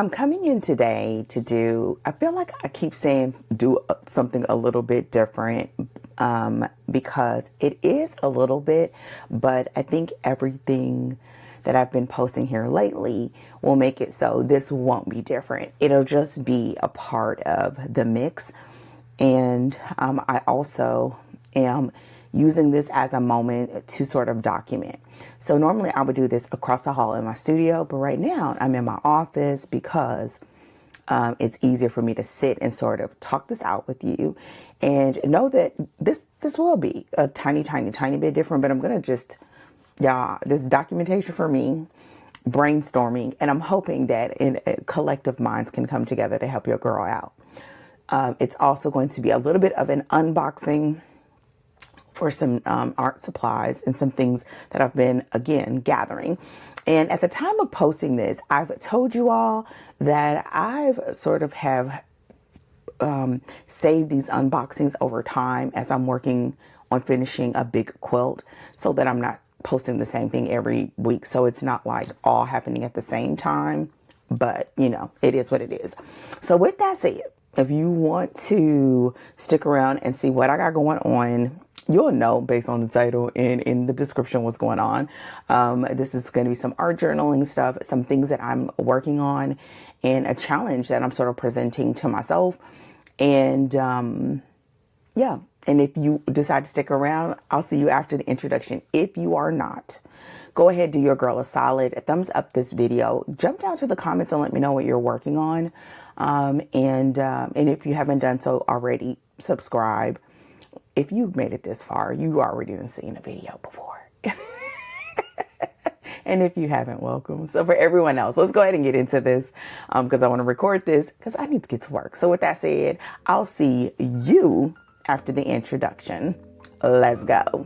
I'm coming in today to I feel like I keep saying do something a little bit different because it is a little bit, but I think everything that I've been posting here lately will make it so this won't be different. It'll just be a part of the mix. And I also am using this as a moment to sort of document. So normally I would do this across the hall in my studio, but right now I'm in my office because it's easier for me to sit and sort of talk this out with you and know that this will be a tiny bit different, but I'm going to just, this is documentation for me, brainstorming, and I'm hoping that collective minds can come together to help your girl out. It's also going to be a little bit of an unboxing for some art supplies and some things that I've been, again, gathering. And at the time of posting this, I've told you all that I've sort of have saved these unboxings over time as I'm working on finishing a big quilt so that I'm not posting the same thing every week. So it's not like all happening at the same time, but you know, it is what it is. So with that said, if you want to stick around and see what I got going on, you'll know based on the title and in the description what's going on. This is going to be some art journaling stuff, some things that I'm working on, and a challenge that I'm sort of presenting to myself. And yeah, and if you decide to stick around, I'll see you after the introduction. If you are not, go ahead, do your girl a solid, thumbs up this video, jump down to the comments and let me know what you're working on. And if you haven't done so already, subscribe. If you've made it this far, you already done seen a video before. And if you haven't, welcome. So for everyone else, let's go ahead and get into this because I want to record this because I need to get to work. So with that said, I'll see you after the introduction. Let's go.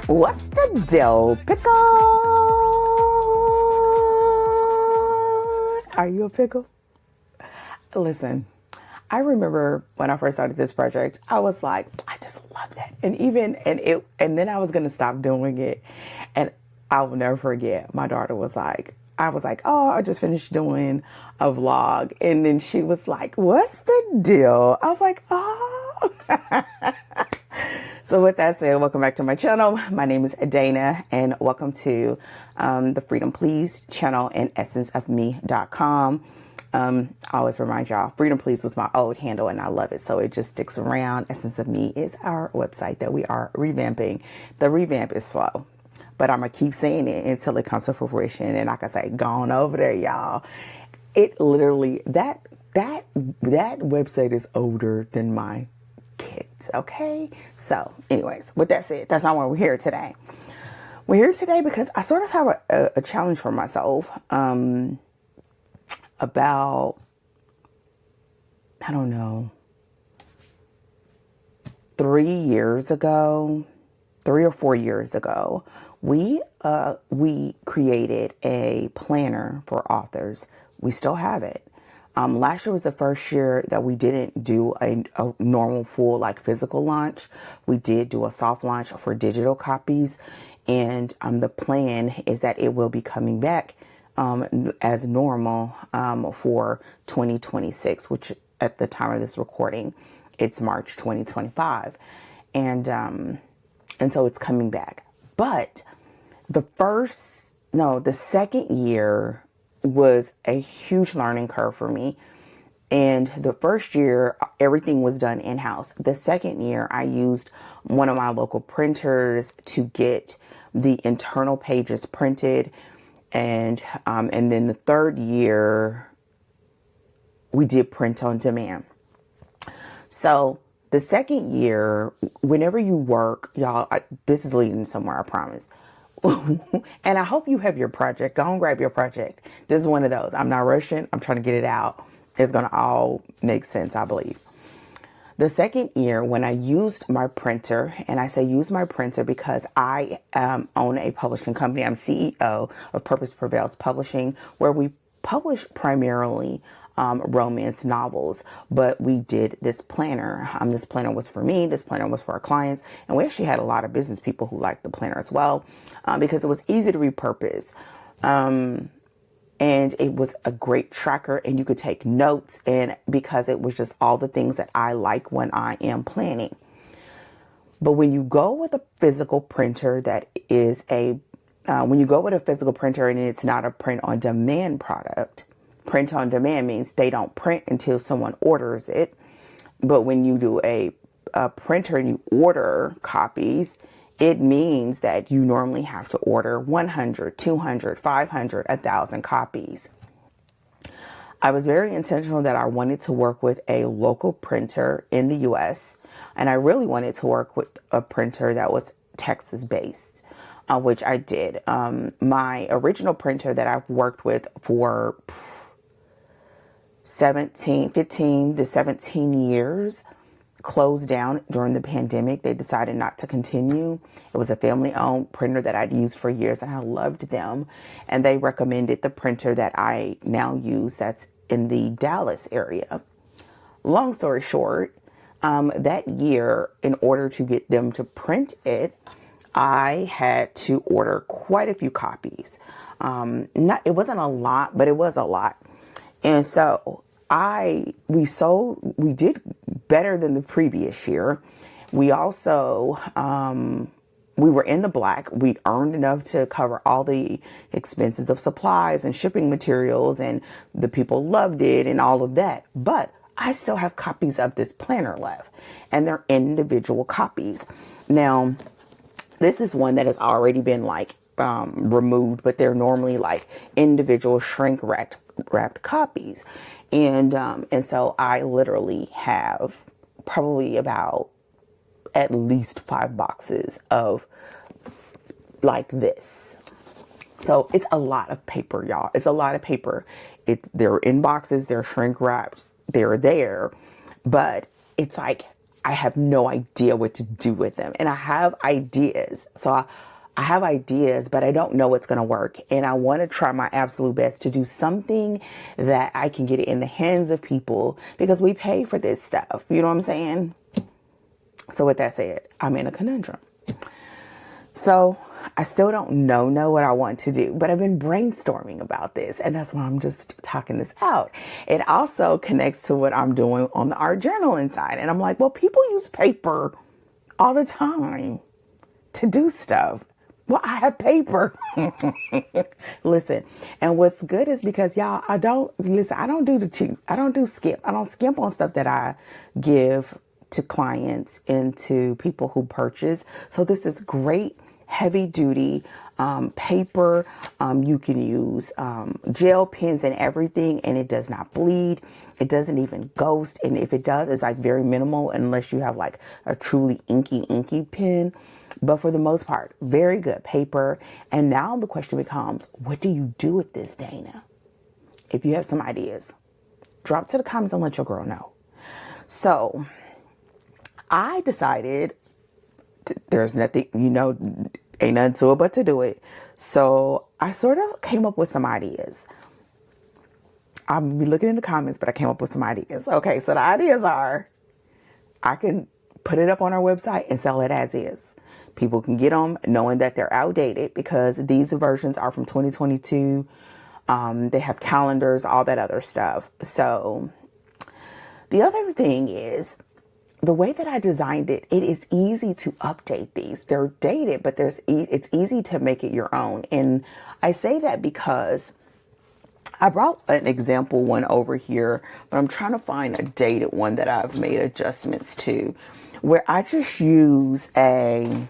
What's the deal, pickles? Are you a pickle? Listen, I remember when I first started this project, I was like, I just love that. And then I was going to stop doing it. And I will never forget. My daughter was like, oh, I just finished doing a vlog. And then she was like, what's the deal? I was like, oh. So with that said, welcome back to my channel. My name is Dana and welcome to the Freedom Please channel and essenceofme.com. I always remind y'all, Freedom Please was my old handle and I love it. So it just sticks around. Essence of Me is our website that we are revamping. The revamp is slow, but I'm going to keep saying it until it comes to fruition. And like I say, gone over there, y'all. It literally, that website is older than my kids. Okay. So anyways, with that said, that's not why we're here today. We're here today because I sort of have a challenge for myself, about, I don't know, 3 or 4 years ago, we created a planner for authors. We still have it. Last year was the first year that we didn't do a normal full like physical launch. We did do a soft launch for digital copies. And the plan is that it will be coming back as normal for 2026, which at the time of this recording, it's March 2025. And so it's coming back. But the second year was a huge learning curve for me. And the first year, everything was done in-house. The second year, I used one of my local printers to get the internal pages printed. And then the third year, we did print on demand. So the second year, whenever you work, y'all, this is leading somewhere, I promise. And I hope you have your project. Go and grab your project. This is one of those. I'm not rushing. I'm trying to get it out. It's going to all make sense, I believe. The second year, when I used my printer, and I say use my printer because I own a publishing company. I'm CEO of Purpose Prevails Publishing, where we publish primarily romance novels, but we did this planner. This planner was for me. This planner was for our clients. And we actually had a lot of business people who liked the planner as well because it was easy to repurpose. And it was a great tracker, and you could take notes, and because it was just all the things that I like when I am planning. But when you go with a physical printer that is when you go with a physical printer and it's not a print on demand product, print on demand means they don't print until someone orders it. But when you do a printer and you order copies, it means that you normally have to order 100, 200, 500, 1,000 copies. I was very intentional that I wanted to work with a local printer in the US, and I really wanted to work with a printer that was Texas based, which I did. My original printer that I've worked with for 15 to 17 years closed down during the pandemic. They decided not to continue. It was a family-owned printer that I'd used for years, and I loved them. And they recommended the printer that I now use that's in the Dallas area. Long story short, that year, in order to get them to print it, I had to order quite a few copies. It wasn't a lot, but it was a lot. And so we did better than the previous year. We also, we were in the black. We earned enough to cover all the expenses of supplies and shipping materials, and the people loved it and all of that. But I still have copies of this planner left, and they're individual copies. Now, this is one that has already been removed, but they're normally like individual shrink wrapped copies. And so I literally have probably about at least 5 boxes of like this. So it's a lot of paper, y'all. It's a lot of paper. They're in boxes, they're shrink wrapped, they're there, but it's like I have no idea what to do with them. And I have ideas. So I have ideas, but I don't know what's going to work. And I want to try my absolute best to do something that I can get it in the hands of people, because we pay for this stuff. You know what I'm saying? So with that said, I'm in a conundrum. So I still don't know what I want to do, but I've been brainstorming about this, and that's why I'm just talking this out. It also connects to what I'm doing on the art journaling side. And I'm like, well, people use paper all the time to do stuff. Well, I have paper. Listen, and what's good is because y'all, I don't do the cheap. I don't do skimp. I don't skimp on stuff that I give to clients and to people who purchase. So this is great, heavy duty paper. You can use gel pens and everything, and it does not bleed. It doesn't even ghost. And if it does, it's like very minimal, unless you have like a truly inky pen. But for the most part, very good paper. And now the question becomes, what do you do with this, Dana? If you have some ideas, drop to the comments and let your girl know. So I decided there's nothing, ain't nothing to it but to do it. So I sort of came up with some ideas. I'll be looking in the comments, but I came up with some ideas. Okay, so the ideas are, I can put it up on our website and sell it as is. People can get them knowing that they're outdated, because these versions are from 2022. They have calendars, all that other stuff. So the other thing is, the way that I designed it, it is easy to update these. They're dated, but it's easy to make it your own. And I say that because I brought an example one over here, but I'm trying to find a dated one that I've made adjustments to, where I just use a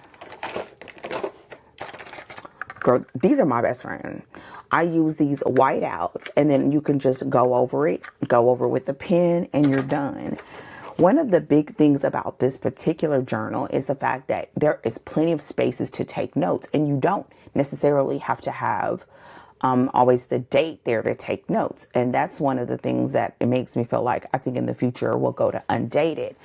girl, these are my best friend. I use these white outs, and then you can just go over it with the pen, and you're done. One of the big things about this particular journal is the fact that there is plenty of spaces to take notes, and you don't necessarily have to have always the date there to take notes. And that's one of the things that it makes me feel like I think in the future we'll go to undated.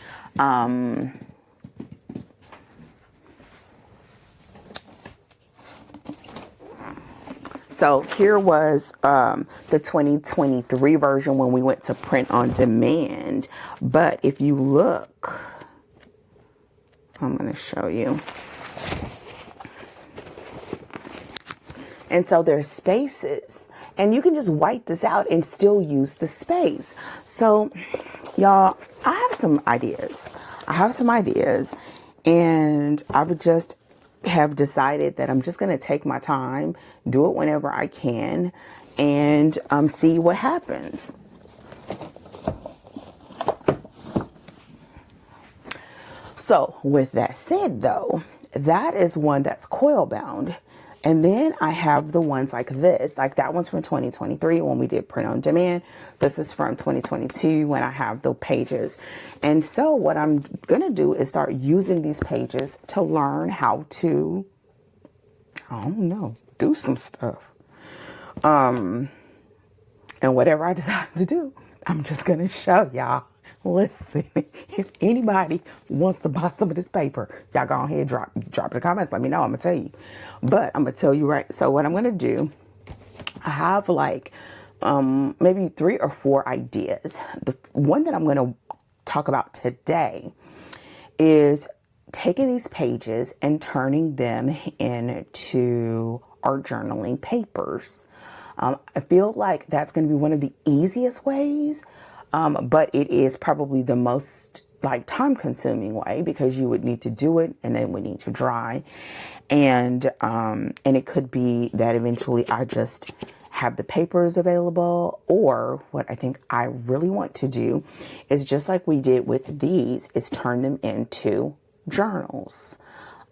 So here was the 2023 version when we went to print on demand. But if you look, I'm going to show you. And so there's spaces, and you can just white this out and still use the space. So y'all, I have some ideas. And I've just have decided that I'm just going to take my time, do it whenever I can, and see what happens. So with that said, though, that is one that's coil bound. And then I have the ones like this, like that one's from 2023 when we did print on demand. This is from 2022 when I have the pages. And so what I'm going to do is start using these pages to learn how to, I don't know, do some stuff. And whatever I decide to do, I'm just going to show y'all. Listen, if anybody wants to buy some of this paper, y'all go ahead, drop it in the comments. Let me know. I'm going to tell you. But I'm going to tell you right. So what I'm going to do, I have like maybe 3 or 4 ideas. The one that I'm going to talk about today is taking these pages and turning them into art journaling papers. I feel like that's going to be one of the easiest ways. But it is probably the most like time consuming way because you would need to do it and then we need to dry. And it could be that eventually I just have the papers available, or what I think I really want to do is just like we did with these, is turn them into journals.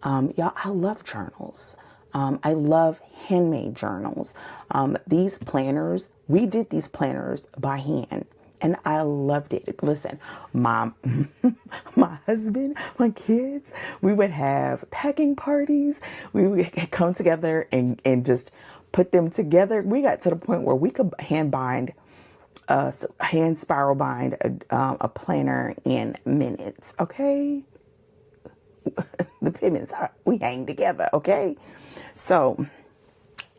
Y'all, I love journals. I love handmade journals. These planners, we did these planners by hand. And I loved it. Listen, my husband, my kids, we would have packing parties. We would come together and just put them together. We got to the point where we could hand spiral bind a planner in minutes. Okay. The pigments, we hang together. Okay. So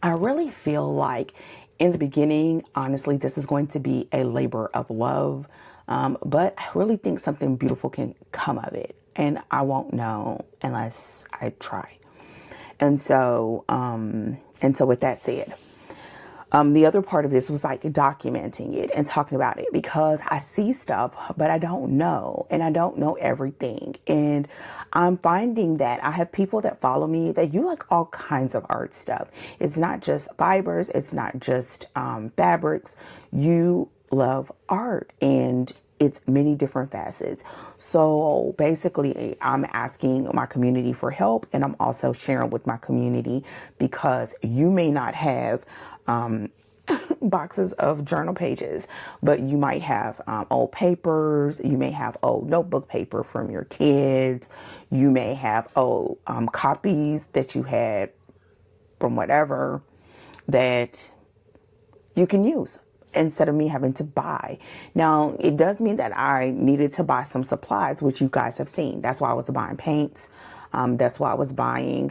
I really feel like in the beginning, honestly, this is going to be a labor of love. But I really think something beautiful can come of it. And I won't know unless I try. And so with that said, the other part of this was like documenting it and talking about it because I see stuff, but I don't know, and I don't know everything. And I'm finding that I have people that follow me that you like all kinds of art stuff. It's not just fibers. It's not just fabrics. You love art and it's many different facets. So basically I'm asking my community for help, and I'm also sharing with my community because you may not have boxes of journal pages, but you might have old papers. You may have old notebook paper from your kids. You may have old copies that you had from whatever that you can use instead of me having to buy. Now, it does mean that I needed to buy some supplies, which you guys have seen. That's why I was buying paints. That's why I was buying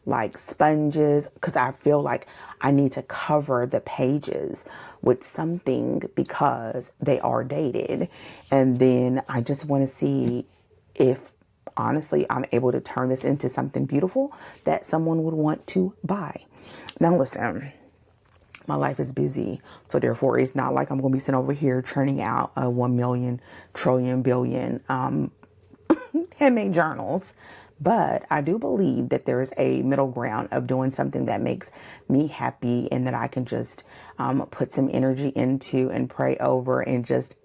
like sponges, because I feel like I need to cover the pages with something because they are dated. And then I just want to see if honestly I'm able to turn this into something beautiful that someone would want to buy. Now listen, my life is busy, so therefore it's not like I'm going to be sitting over here churning out a 1 million trillion billion handmade journals. But I do believe that there is a middle ground of doing something that makes me happy and that I can just put some energy into and pray over and just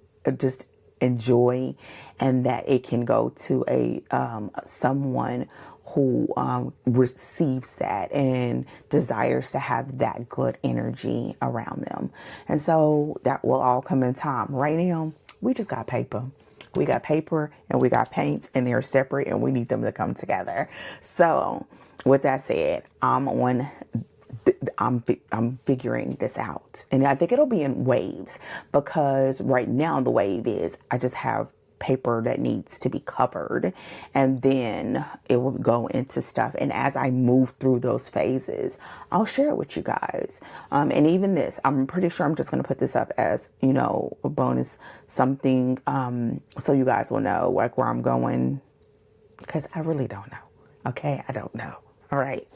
enjoy, and that it can go to a someone who receives that and desires to have that good energy around them. And so that will all come in time. Right now, we just got paper. We got paper and we got paints, and they're separate, and we need them to come together. So with that said, I'm figuring this out, and I think it'll be in waves, because right now the wave is I just have paper that needs to be covered, and then it will go into stuff. And as I move through those phases, I'll share it with you guys. And even this, I'm pretty sure I'm just going to put this up as, you know, a bonus something, so you guys will know like where I'm going, because I really don't know. Okay, I don't know. All right,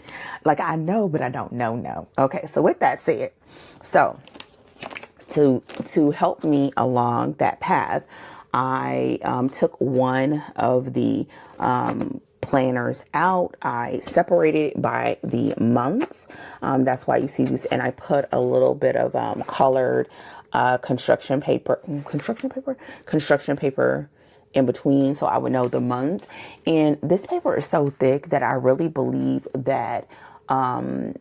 like I know, but I don't know. Okay, so with that said, so to help me along that path, I took one of the planners out. I separated it by the months. That's why you see these. And I put a little bit of colored construction paper in between, so I would know the months. And this paper is so thick that I really believe that one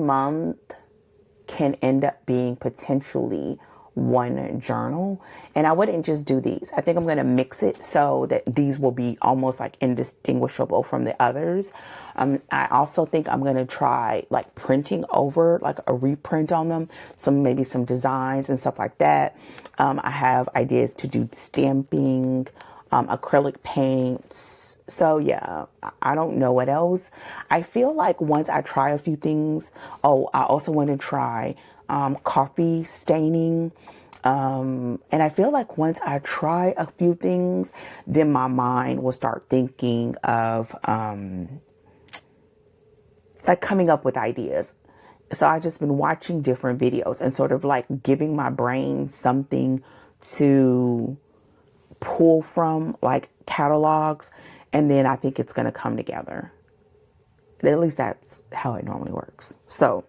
month can end up being potentially one journal. And I wouldn't just do these. I think I'm going to mix it so that these will be almost like indistinguishable from the others. I also think I'm going to try like printing over, like a reprint on them, maybe some designs and stuff like that. I have ideas to do stamping, acrylic paints. So yeah, I don't know what else. I feel like once I try a few things, I also want to try coffee staining. And I feel like once I try a few things, then my mind will start thinking of like coming up with ideas. So I've just been watching different videos and sort of like giving my brain something to pull from, like catalogs, and then I think it's going to come together. At least that's how it normally works. So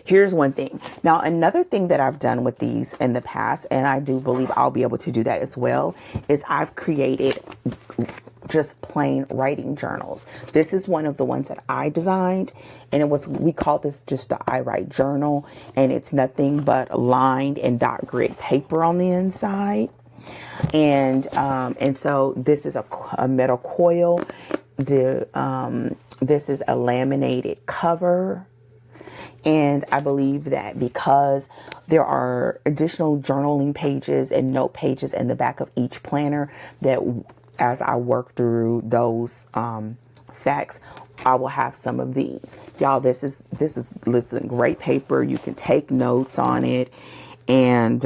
here's one thing. Now, another thing that I've done with these in the past, and I do believe I'll be able to do that as well, is I've created just plain writing journals. This is one of the ones that I designed, and we call this just the I Write journal, and it's nothing but lined and dot grid paper on the inside. And so this is a metal coil. This is a laminated cover. And I believe that because there are additional journaling pages and note pages in the back of each planner, that as I work through those stacks, I will have some of these. Y'all, this is listen, great paper. You can take notes on it. And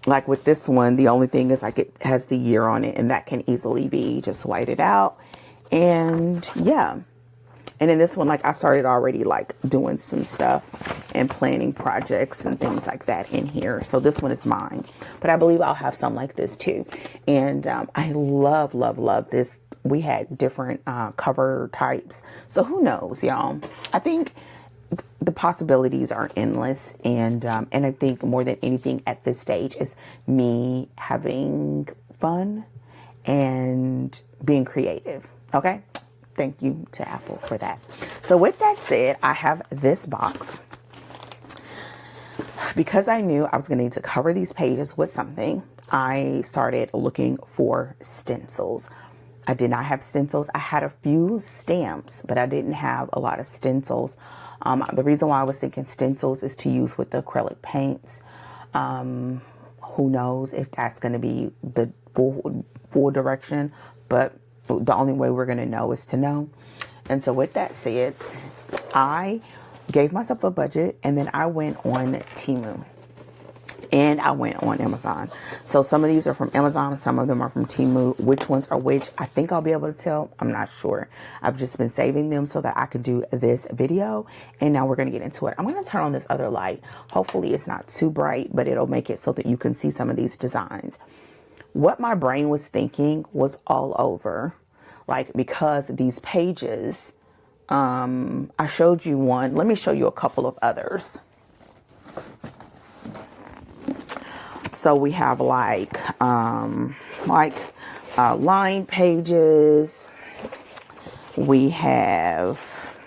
like with this one, the only thing is like it has the year on it, and that can easily be just whited out. And yeah. And in this one, like I started already like doing some stuff and planning projects and things like that in here. So this one is mine, but I believe I'll have some like this too. And I love this. We had different cover types. So who knows, y'all? I think the possibilities are endless. And I think more than anything at this stage is me having fun and being creative. Okay. Thank you to Apple for that. So with that said, I have this box because I knew I was going to need to cover these pages with something. I started looking for stencils. I did not have stencils. I had a few stamps, but I didn't have a lot of stencils. The reason why I was thinking stencils is to use with the acrylic paints. Who knows if that's going to be the full direction, but the only way we're going to know is to know. And so with that said, I gave myself a budget, and then I went on Temu and I went on Amazon. So some of these are from Amazon, some of them are from Temu. Which ones are which, I think I'll be able to tell. I'm not sure. I've just been saving them so that I could do this video. And now we're going to get into it. I'm going to turn on this other light. Hopefully it's not too bright, but it'll make it so that you can see some of these designs. What my brain was thinking was all over, like, because these pages, I showed you one. Let me show you a couple of others. So we have like line pages. We have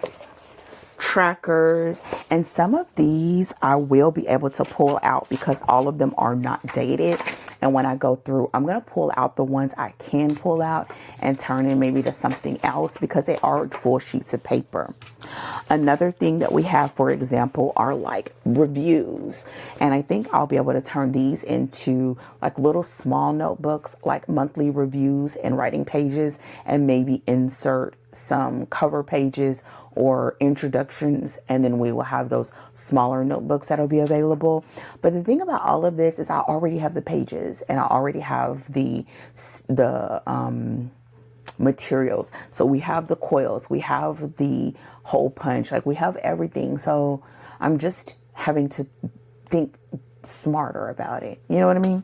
trackers, and some of these I will be able to pull out because all of them are not dated. And when I go through, I'm going to pull out the ones I can pull out and turn in maybe to something else because they are full sheets of paper. Another thing that we have, for example, are like reviews. And I think I'll be able to turn these into like little small notebooks, like monthly reviews and writing pages, and maybe insert some cover pages or introductions, and then we will have those smaller notebooks that'll be available. But the thing about all of this is I already have the pages and I already have the materials. So we have the coils, we have the hole punch, like we have everything. So I'm just having to think smarter about it. You know what I mean?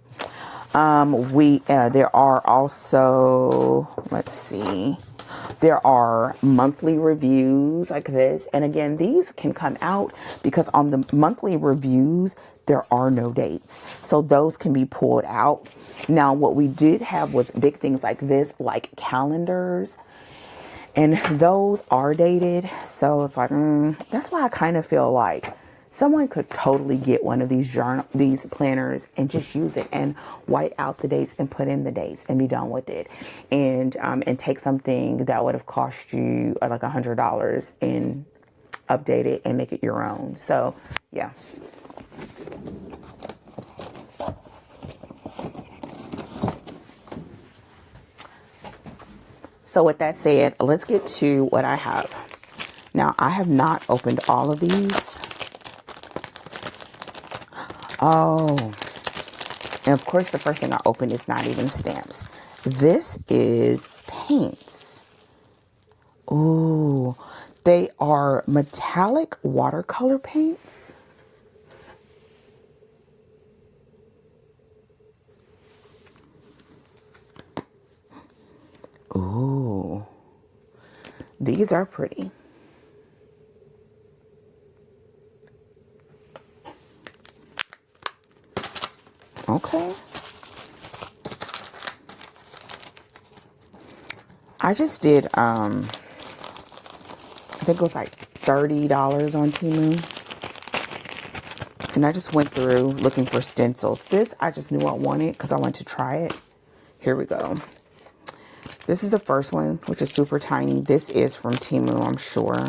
There are also, let's see, there are monthly reviews like this. And again, these can come out because on the monthly reviews, there are no dates. So those can be pulled out. Now, what we did have was big things like this, like calendars. And those are dated. So it's like, that's why I kind of feel like someone could totally get one of these these planners and just use it and white out the dates and put in the dates and be done with it. And take something that would have cost you like $100 and update it and make it your own. So yeah. So with that said, let's get to what I have. Now, I have not opened all of these. Oh, and of course, the first thing I opened is not even stamps. This is paints. Ooh, they are metallic watercolor paints. Ooh, these are pretty. Okay. I just did, I think it was like $30 on Temu. And I just went through looking for stencils. This, I just knew I wanted because I wanted to try it. Here we go. This is the first one, which is super tiny. This is from Temu, I'm sure.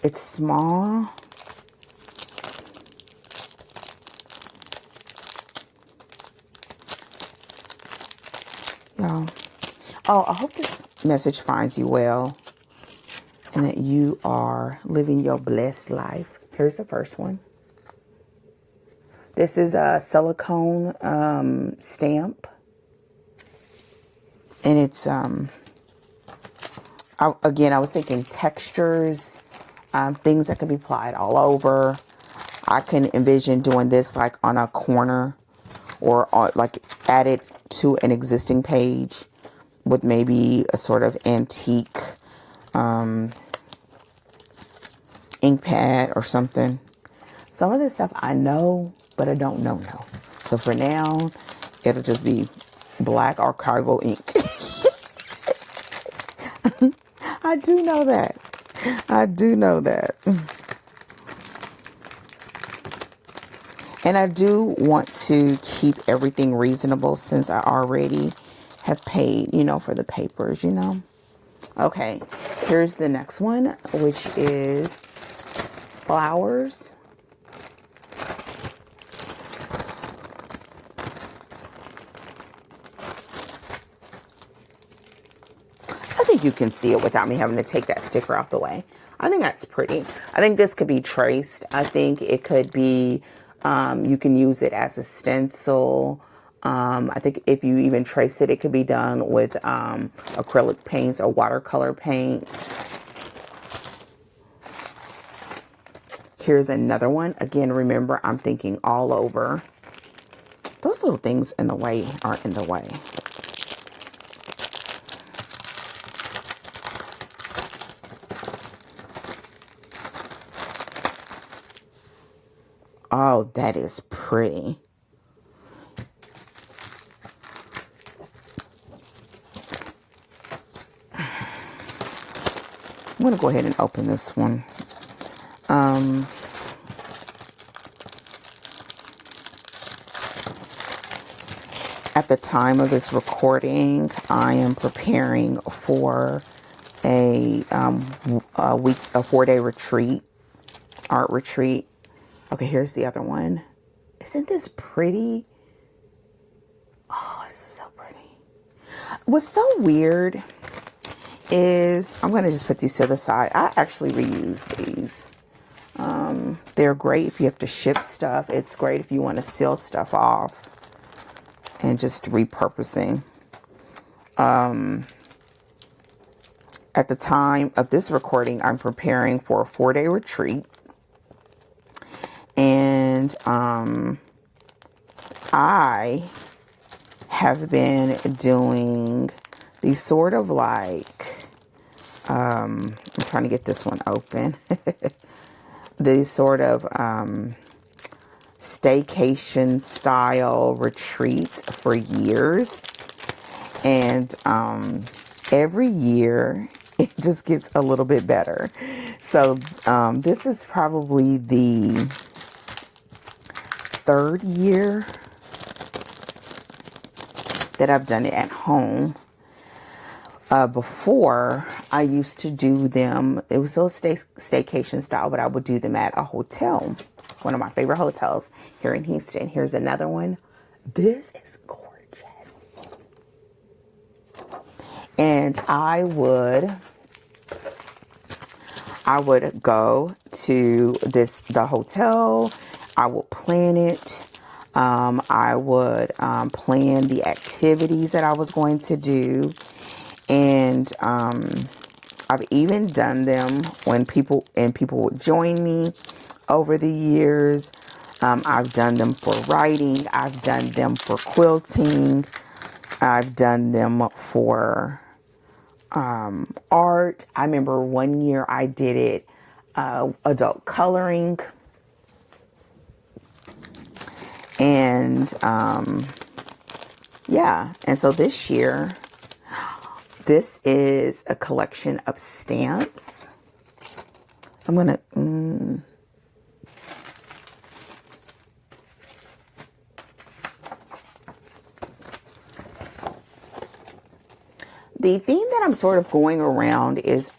It's small. Y'all. Oh, I hope this message finds you well and that you are living your blessed life. Here's the first one. This is a silicone stamp. And it's, again, I was thinking textures, things that can be applied all over. I can envision doing this like on a corner or like added to an existing page with maybe a sort of antique ink pad or something. Some of this stuff I know, but I don't know. So for now, it'll just be black archival ink. I do know that. I do know that. And I do want to keep everything reasonable since I already have paid, for the papers, Okay, here's the next one, which is flowers. I think you can see it without me having to take that sticker off the way. I think that's pretty. I think this could be traced. I think it could be, you can use it as a stencil. I think if you even trace it, it could be done with acrylic paints or watercolor paints. Here's another one. Again, remember, I'm thinking all over. Those little things in the way aren't in the way. Oh, that is pretty. I'm going to go ahead and open this one. At the time of this recording, I am preparing for a 4-day retreat, art retreat. Okay, here's the other one. Isn't this pretty? Oh, this is so pretty. What's so weird is, I'm going to just put these to the side. I actually reuse these. They're great if you have to ship stuff. It's great if you want to seal stuff off and just repurposing. At the time of this recording, I'm preparing for a 4-day retreat. And I have been doing these sort of like, I'm trying to get this one open. These sort of staycation style retreats for years. And every year it just gets a little bit better. So this is probably the 3rd year that I've done it at home. Before, I used to do them, it was still staycation style, but I would do them at a hotel. One of my favorite hotels here in Houston. Here's another one. This is gorgeous. And I would go to the hotel. I would plan it. I would plan the activities that I was going to do. And I've even done them when people would join me over the years. I've done them for writing. I've done them for quilting. I've done them for art. I remember one year I did it adult coloring. And yeah, and so this year, this is a collection of stamps. I'm gonna the theme that I'm sort of going around is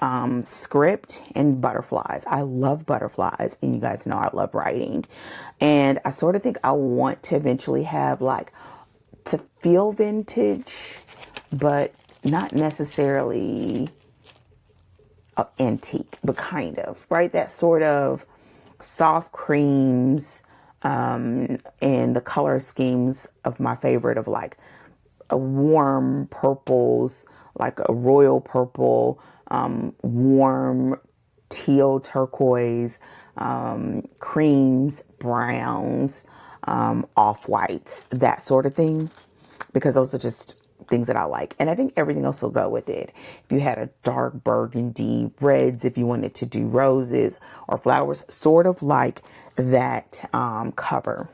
script and butterflies. I love butterflies, and you guys know I love writing. And I sort of think I want to eventually have like to feel vintage, but not necessarily antique, but kind of, right? That sort of soft creams and the color schemes of my favorite of like a warm purples, like a royal purple, warm teal turquoise, creams, browns, off-whites, that sort of thing, because those are just things that I like. And I think everything else will go with it. If you had a dark burgundy, reds, if you wanted to do roses or flowers, sort of like that cover.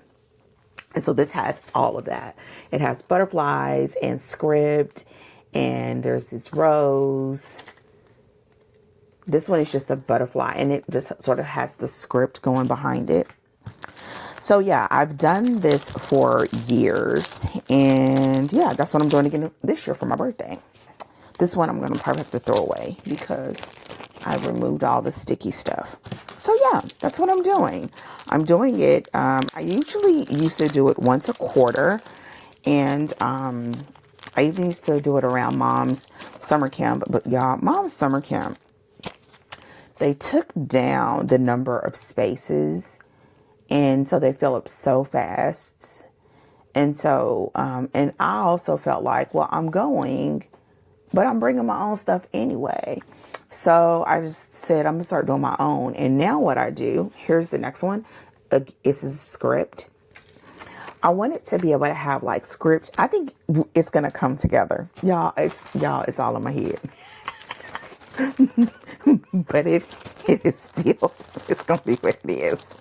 And so this has all of that. It has butterflies and script, and there's this rose. This one is just a butterfly, and it just sort of has the script going behind it. So yeah, I've done this for years, and yeah, that's what I'm doing again this year for my birthday. This one I'm going to probably have to throw away because I removed all the sticky stuff. So yeah, that's what I'm doing. I'm doing it. I usually used to do it once a quarter, and I even used to do it around Mom's summer camp. But y'all, Mom's summer camp, they took down the number of spaces, and so they fill up so fast. And so, and I also felt like, well, I'm going, but I'm bringing my own stuff anyway. So I just said, I'm going to start doing my own. And now what I do, here's the next one. It's a script. I want it to be able to have like script. I think it's going to come together. Y'all, it's all in my head. But it is still, it's going to be what it is.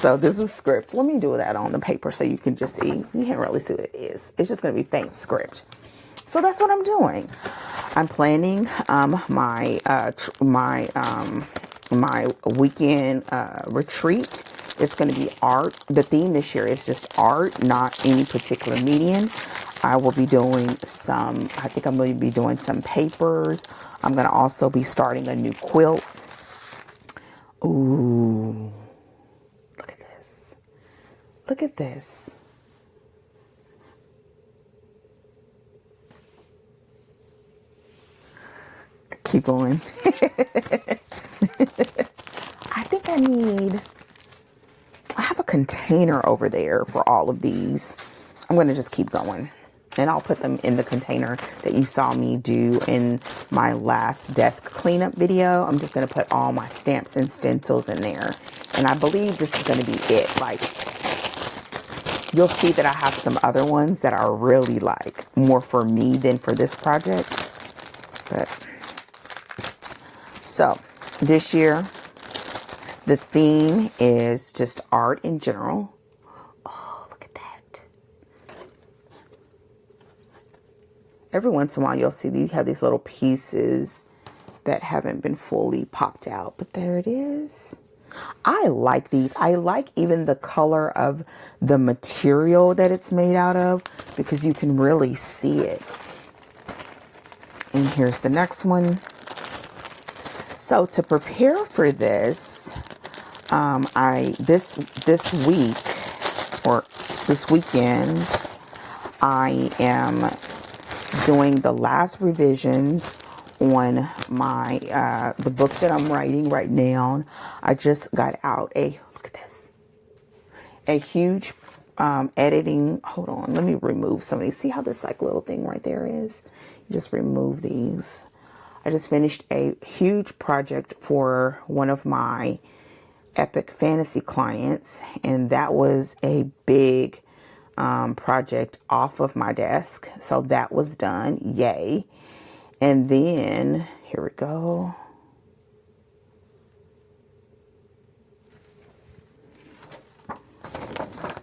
So this is script. Let me do that on the paper so you can just see. You can't really see what it is. It's just going to be faint script. So that's what I'm doing. I'm planning my weekend retreat. It's going to be art. The theme this year is just art, not any particular medium. I will be doing I think I'm going to be doing some papers. I'm going to also be starting a new quilt. Ooh, look at this. Look at this. Keep going. I think I have a container over there for all of these. I'm going to just keep going. And I'll put them in the container that you saw me do in my last desk cleanup video. I'm just going to put all my stamps and stencils in there. And I believe this is going to be it. Like, you'll see that I have some other ones that are really like more for me than for this project. But so this year, the theme is just art in general. Oh, look at that. Every once in a while, you'll see these have these little pieces that haven't been fully popped out, but there it is. I like these. I like even the color of the material that it's made out of because you can really see it. And here's the next one. So to prepare for this, this week or this weekend, I am doing the last revisions on my the book that I'm writing right now. I just got out look at this, a huge editing. Hold on, let me remove some of these. See how this like little thing right there is? You just remove these. I just finished a huge project for one of my epic fantasy clients, and that was a big project off of my desk. So that was done. Yay. And then here we go.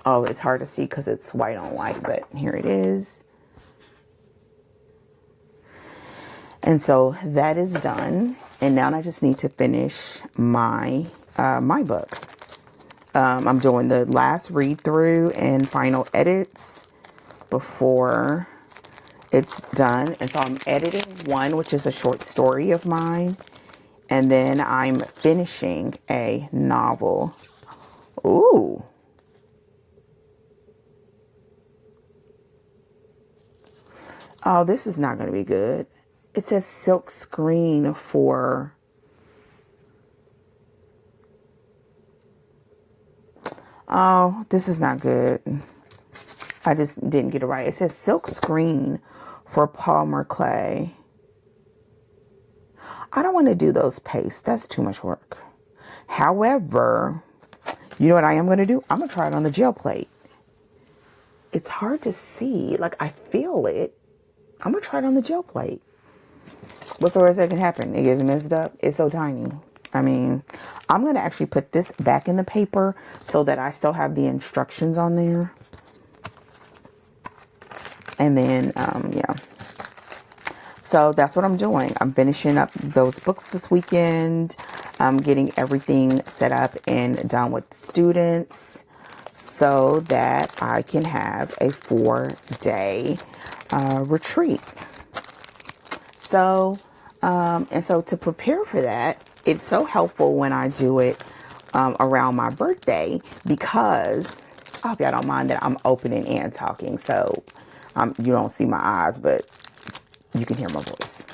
Oh, it's hard to see because it's white on white, but here it is. And so that is done. And now I just need to finish my my book. I'm doing the last read through and final edits before it's done. And so I'm editing one, which is a short story of mine. And then I'm finishing a novel. Ooh. Oh, this is not going to be good. It says silk screen for... Oh, this is not good. I just didn't get it right. It says silk screen for polymer clay. I don't want to do those pastes. That's too much work. However, you know what I am going to do? I'm going to try it on the gel plate. It's hard to see. Like, I feel it. I'm going to try it on the gel plate. What's the worst that can happen? It gets messed up. It's so tiny. I mean, I'm going to actually put this back in the paper so that I still have the instructions on there. And then, yeah. So that's what I'm doing. I'm finishing up those books this weekend. I'm getting everything set up and done with students so that I can have a 4-day retreat. So, and so to prepare for that, it's so helpful when I do it around my birthday because I hope y'all don't mind that I'm opening and talking. So you don't see my eyes, but you can hear my voice.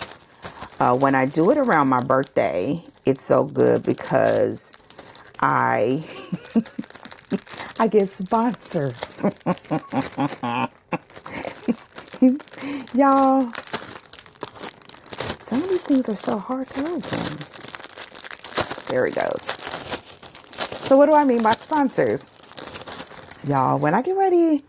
When I do it around my birthday, it's so good because I get sponsors. Y'all, some of these things are so hard to open. There he goes. So what do I mean by sponsors? Y'all, when I get ready,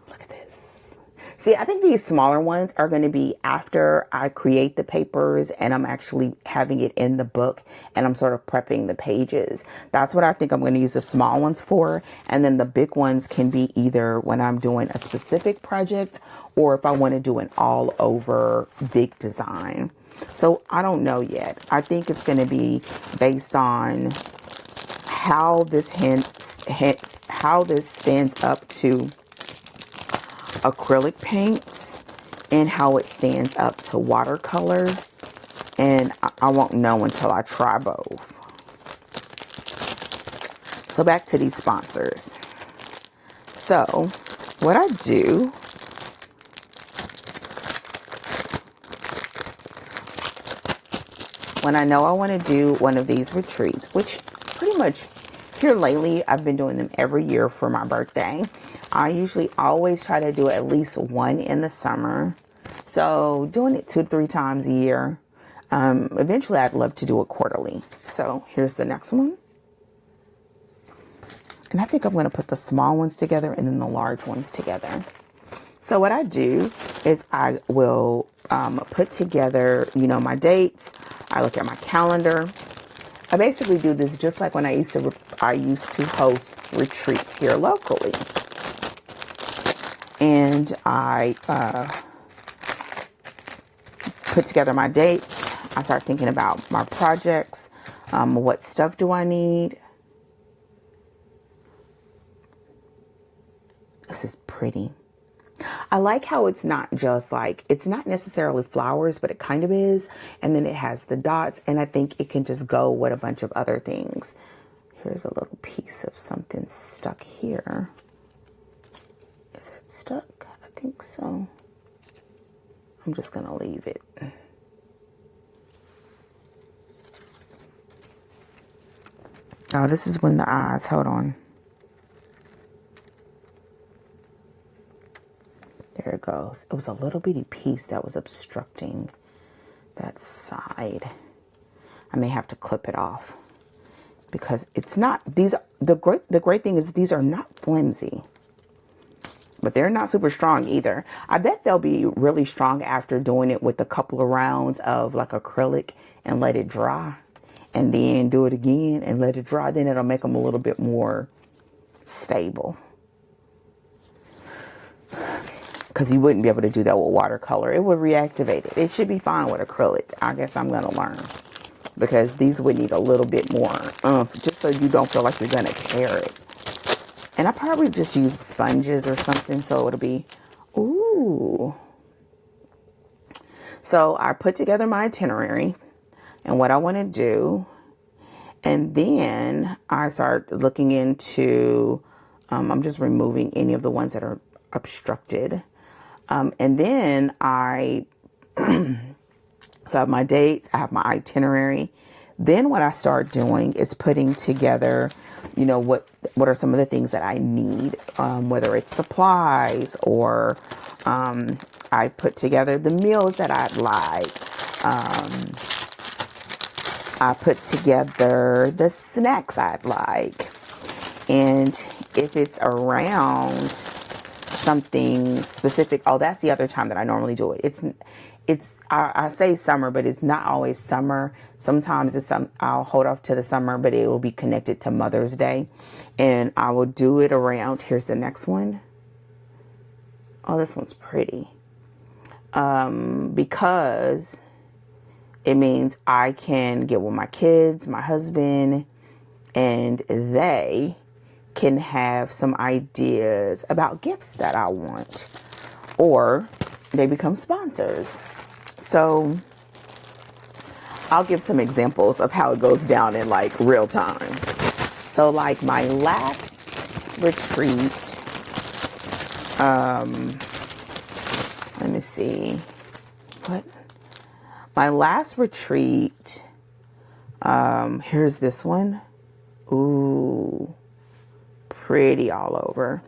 look at this. See, I think these smaller ones are going to be after I create the papers and I'm actually having it in the book and I'm sort of prepping the pages. That's what I think I'm going to use the small ones for. And then the big ones can be either when I'm doing a specific project or if I want to do an all over big design. So I don't know yet. I think it's going to be based on how this how this stands up to acrylic paints and how it stands up to watercolor, and I won't know until I try both. So back to these sponsors. So what I do, when I know I want to do one of these retreats, which pretty much here lately I've been doing them every year for my birthday. I usually always try to do at least one in the summer. So doing it 2 to 3 times a year. Eventually I'd love to do it quarterly. So here's the next one. And I think I'm going to put the small ones together and then the large ones together. So what I do is I will put together, my dates. I look at my calendar. I basically do this just like when I used to host retreats here locally. And I put together my dates. I start thinking about my projects. What stuff do I need? This is pretty. I like how it's not just like, it's not necessarily flowers, but it kind of is. And then it has the dots, and I think it can just go with a bunch of other things. Here's a little piece of something stuck here. Is it stuck? I think so. I'm just going to leave it. Oh, this is when the eyes, hold on. There it goes. It was a little bitty piece that was obstructing that side. I may have to clip it off because it's not, the great thing is these are not flimsy, but they're not super strong either. I bet they'll be really strong after doing it with a couple of rounds of like acrylic and let it dry, and then do it again and let it dry. Then it'll make them a little bit more stable. Because you wouldn't be able to do that with watercolor. It would reactivate it. It should be fine with acrylic. I guess I'm going to learn. Because these would need a little bit more just so you don't feel like you're going to tear it. And I probably just use sponges or something so it'll be, ooh. So I put together my itinerary and what I want to do. And then I start looking into, I'm just removing any of the ones that are obstructed. And then so I have my dates, I have my itinerary. Then what I start doing is putting together, what are some of the things that I need, whether it's supplies or I put together the meals that I'd like. I put together the snacks I'd like. And if it's around something specific, that's the other time that I normally do it. I say summer, but it's not always summer. Sometimes I'll hold off to the summer, but it will be connected to Mother's Day, and I will do it around. Here's the next one. Oh, this one's pretty, because it means I can get with my kids, my husband, and they can have some ideas about gifts that I want, or they become sponsors. So I'll give some examples of how it goes down in like real time. So like my last retreat, let me see, my last retreat, here's this one. Ooh, pretty all over.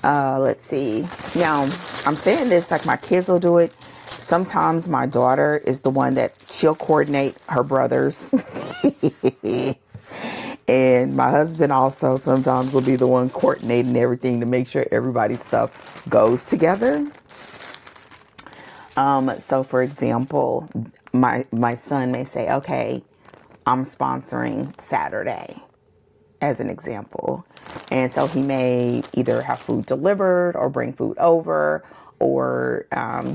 Let's see. Now, I'm saying this like my kids will do it. Sometimes my daughter is the one that she'll coordinate her brothers. And my husband also sometimes will be the one coordinating everything to make sure everybody's stuff goes together. So for example, my son may say, okay, I'm sponsoring Saturday as an example. And so he may either have food delivered or bring food over, or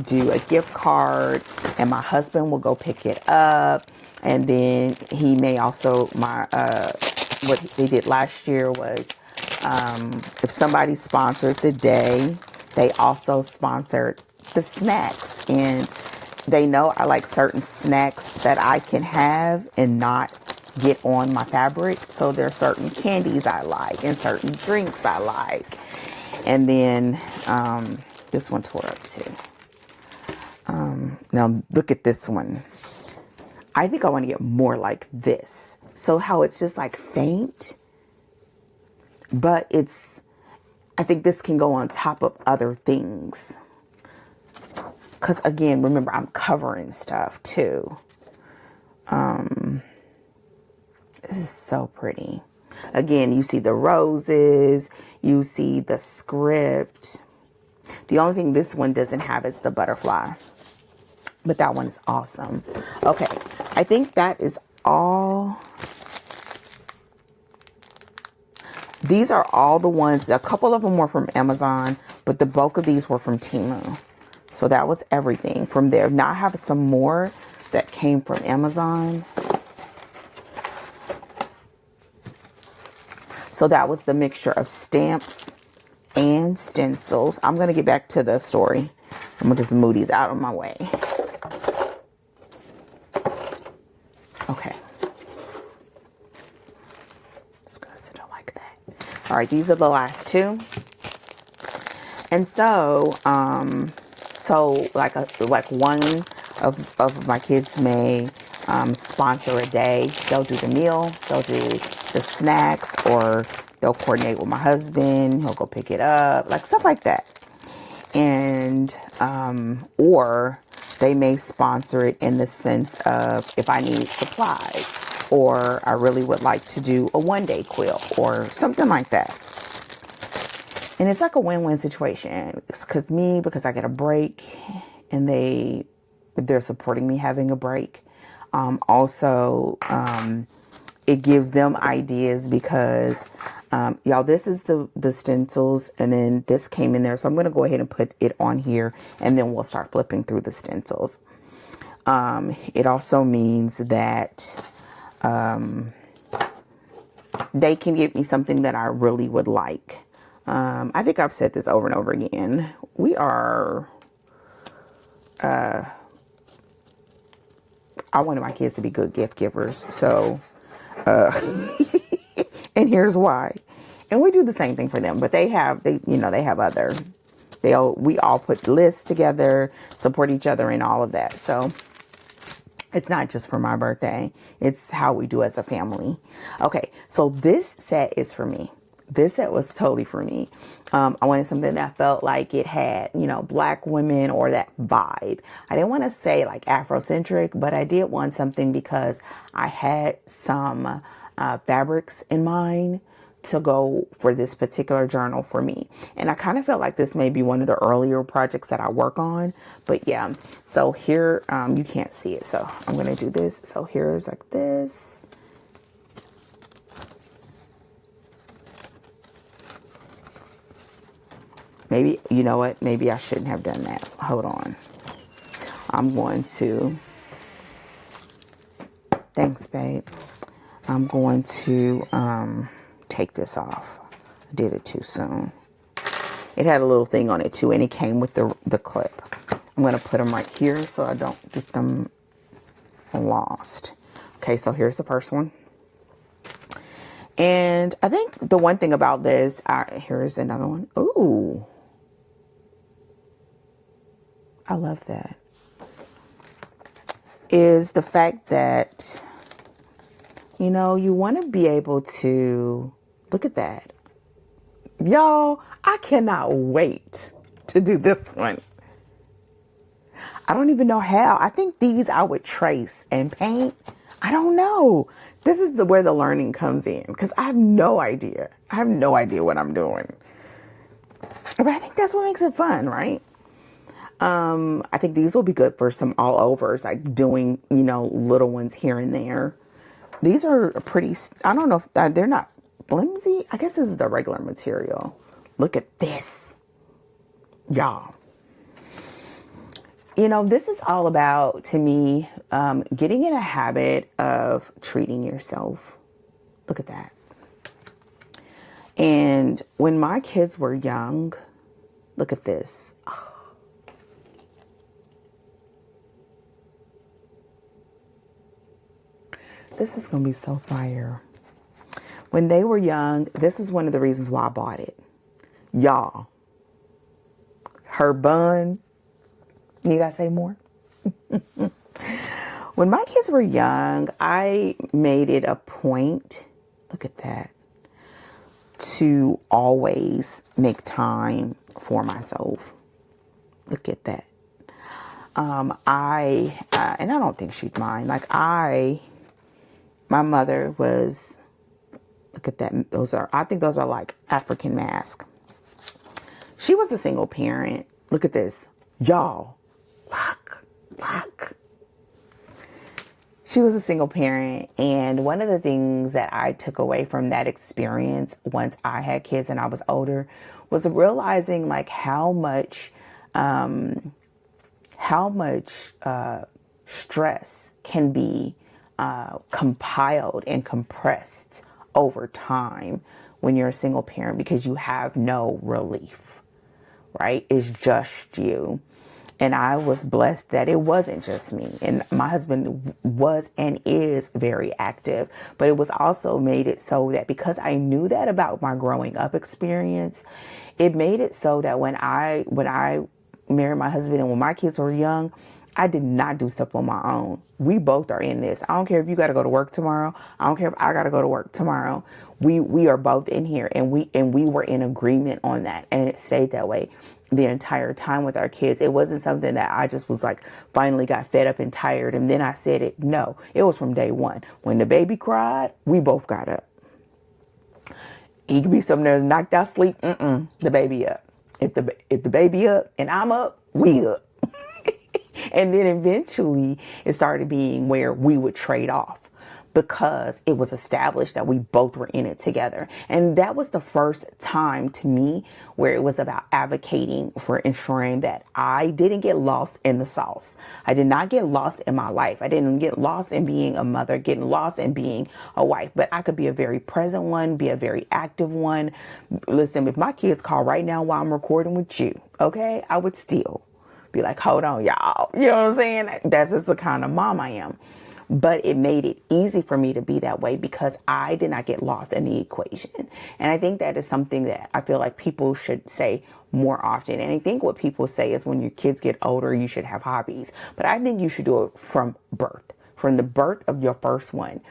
do a gift card, and my husband will go pick it up. And then he may also, what they did last year was, if somebody sponsored the day, they also sponsored the snacks. And they know I like certain snacks that I can have and not get on my fabric. So there are certain candies I like and certain drinks I like. And then this one tore up too. Now look at this one. I think I want to get more like this. So how it's just like faint, but I think this can go on top of other things. Because again, remember, I'm covering stuff too. This is so pretty. Again, you see the roses, you see the script. The only thing this one doesn't have is the butterfly. But that one is awesome. Okay, I think that is all. These are all the ones. A couple of them were from Amazon, but the bulk of these were from Temu. So that was everything from there. Now I have some more that came from Amazon. So that was the mixture of stamps and stencils. I'm going to get back to the story. I'm going to just move these out of my way. Okay. Just going to sit it like that. All right. These are the last two. And so, like one of my kids may sponsor a day. They'll do the meal, they'll do the snacks, or they'll coordinate with my husband. He'll go pick it up, like stuff like that. And or they may sponsor it in the sense of if I need supplies, or I really would like to do a one-day quilt or something like that. And it's like a win-win situation. It's because I get a break, and they're supporting me having a break. Also, it gives them ideas because, y'all, this is the stencils, and then this came in there. So I'm going to go ahead and put it on here, and then we'll start flipping through the stencils. It also means that they can give me something that I really would like. I think I've said this over and over again. We are, I wanted my kids to be good gift givers. So, and here's why. And we do the same thing for them, but they have other, we all put lists together, support each other in all of that. So it's not just for my birthday. It's how we do as a family. Okay. So this set is for me. This set was totally for me. I wanted something that felt like it had, Black women or that vibe. I didn't want to say like Afrocentric, but I did want something because I had some fabrics in mind to go for this particular journal for me. And I kind of felt like this may be one of the earlier projects that I work on. But yeah, so here, you can't see it. So I'm going to do this. So here's like this. Maybe, you know what? Maybe I shouldn't have done that. Hold on. I'm going to, thanks, babe. I'm going to take this off. I did it too soon. It had a little thing on it too, and it came with the clip. I'm going to put them right here so I don't get them lost. Okay, so here's the first one. And I think the one thing about this, here's another one. Ooh. I love that. Is the fact that, you want to be able to look at that. Y'all, I cannot wait to do this one. I don't even know how. I think these I would trace and paint. I don't know. This is where the learning comes in because I have no idea. I have no idea what I'm doing. But I think that's what makes it fun, right? I think these will be good for some all overs, like doing, little ones here and there. These are pretty, I don't know if they're not flimsy. I guess this is the regular material. Look at this, y'all. This is all about, to me, getting in a habit of treating yourself. Look at that. And when my kids were young, look at this. Oh. This is going to be so fire. When they were young, this is one of the reasons why I bought it. Y'all, her bun. Need I say more? When my kids were young, I made it a point, look at that, to always make time for myself. Look at that. And I don't think she'd mind. My mother was, look at that. I think those are like African masks. She was a single parent. Look at this. Y'all, look. She was a single parent. And one of the things that I took away from that experience once I had kids and I was older was realizing like how much stress can be compiled and compressed over time when you're a single parent because you have no relief, right? It's just you. And I was blessed that it wasn't just me. And my husband was and is very active, but it was also made it so that because I knew that about my growing up experience, it made it so that when I married my husband and when my kids were young, I did not do stuff on my own. We both are in this. I don't care if you got to go to work tomorrow. I don't care if I got to go to work tomorrow. We are both in here and we were in agreement on that. And it stayed that way the entire time with our kids. It wasn't something that I just was like, finally got fed up and tired. And then I said it. No, it was from day one. When the baby cried, we both got up. He could be something that's knocked out sleep. The baby up. If the baby up and I'm up, we up. And then eventually it started being where we would trade off because it was established that we both were in it together. And that was the first time to me where it was about advocating for ensuring that I didn't get lost in the sauce. I did not get lost in my life. I didn't get lost in being a mother, getting lost in being a wife, but I could be a very present one, be a very active one. Listen, if my kids call right now while I'm recording with you, okay, I would still be like, hold on, y'all. You know what I'm saying? That's just the kind of mom I am. But it made it easy for me to be that way because I did not get lost in the equation. And I think that is something that I feel like people should say more often. And I think what people say is when your kids get older, you should have hobbies. But I think you should do it from birth, from the birth of your first one.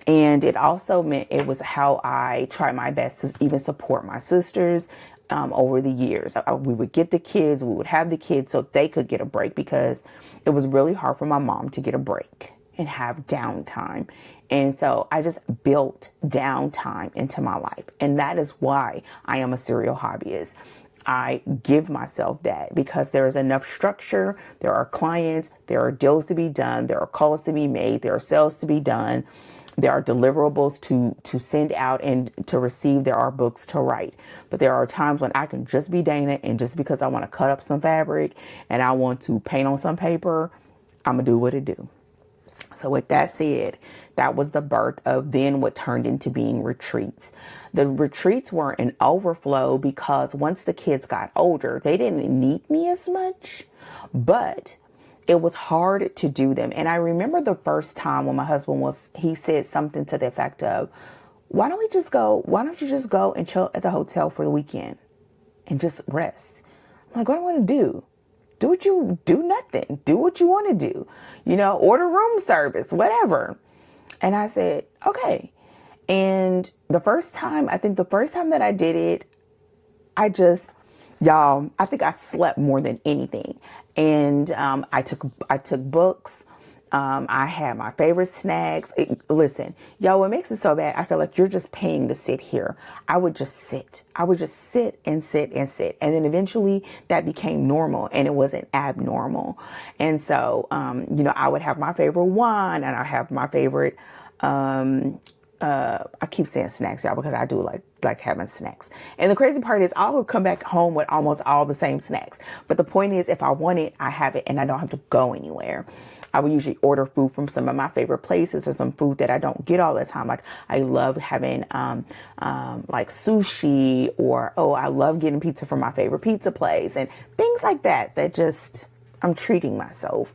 And it also meant it was how I tried my best to even support my sisters over the years. We would get the kids, we would have the kids so they could get a break because it was really hard for my mom to get a break and have downtime. And so I just built downtime into my life. And that is why I am a serial hobbyist. I give myself that because there is enough structure. There are clients, there are deals to be done, there are calls to be made, there are sales to be done. There are deliverables to send out and to receive. There are books to write. But there are times when I can just be Dana and just because I want to cut up some fabric and I want to paint on some paper, I'm going to do what it do. So with that said, that was the birth of then what turned into being retreats. The retreats were an overflow because once the kids got older, they didn't need me as much, but it was hard to do them. And I remember the first time when my husband he said something to the effect of, why don't you just go and chill at the hotel for the weekend and just rest? I'm like, what do I want to do? Do nothing. Do what you want to do. Order room service, whatever. And I said, okay. And the first time that I did it, I think I slept more than anything. And I took books I had my favorite snacks. Listen, y'all, what makes it so bad, I feel like you're just paying to sit here. I would just sit. I would just sit and sit and sit. And then eventually that became normal and it wasn't abnormal. And so, I would have my favorite wine and I have my favorite, I keep saying snacks, y'all, because I do like having snacks. And the crazy part is I would come back home with almost all the same snacks. But the point is, if I want it, I have it and I don't have to go anywhere. I would usually order food from some of my favorite places or some food that I don't get all the time. Like I love having like sushi, or I love getting pizza from my favorite pizza place and things like that. That just, I'm treating myself.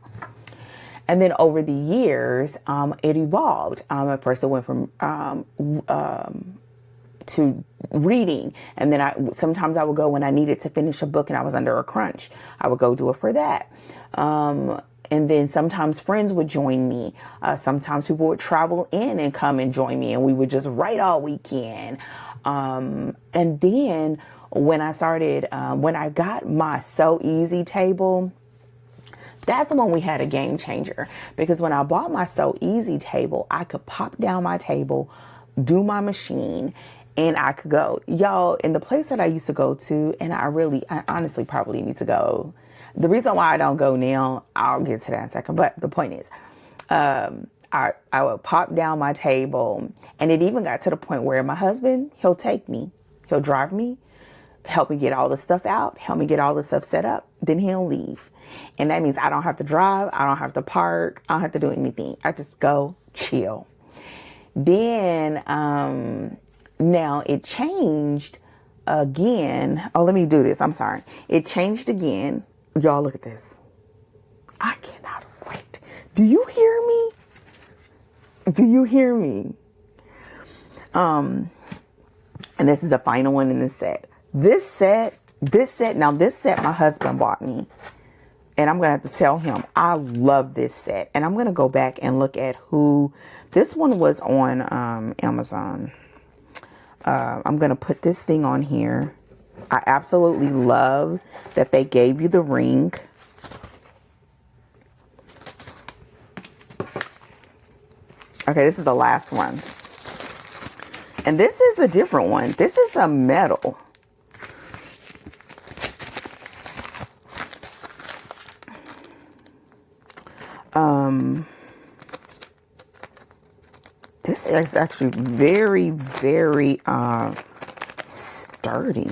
And then over the years, it evolved. At first it went from to reading. And then sometimes I would go when I needed to finish a book and I was under a crunch. I would go do it for that. And then sometimes friends would join me. Sometimes people would travel in and come and join me and we would just write all weekend. And then when I got my So Easy table, that's when we had a game changer, because when I bought my So Easy table, I could pop down my table, do my machine, and I could go. Y'all, in the place that I used to go to, and I honestly probably need to go. The reason why I don't go now, I'll get to that in a second. But the point is, I would pop down my table, and it even got to the point where my husband, he'll take me, he'll drive me, help me get all the stuff out, help me get all the stuff set up, then he'll leave. And that means I don't have to drive, I don't have to park, I don't have to do anything. I just go chill. Then, now it changed again. Oh, let me do this. I'm sorry. It changed again. Y'all, look at this. I cannot wait. Do you hear me? Do you hear me? And this is the final one in the set. This set my husband bought me. And I'm going to have to tell him I love this set. And I'm going to go back and look at this one was on Amazon. I'm going to put this thing on here. I absolutely love that they gave you the ring. Okay, this is the last one. And this is a different one. This is a metal. This is actually very, very sturdy.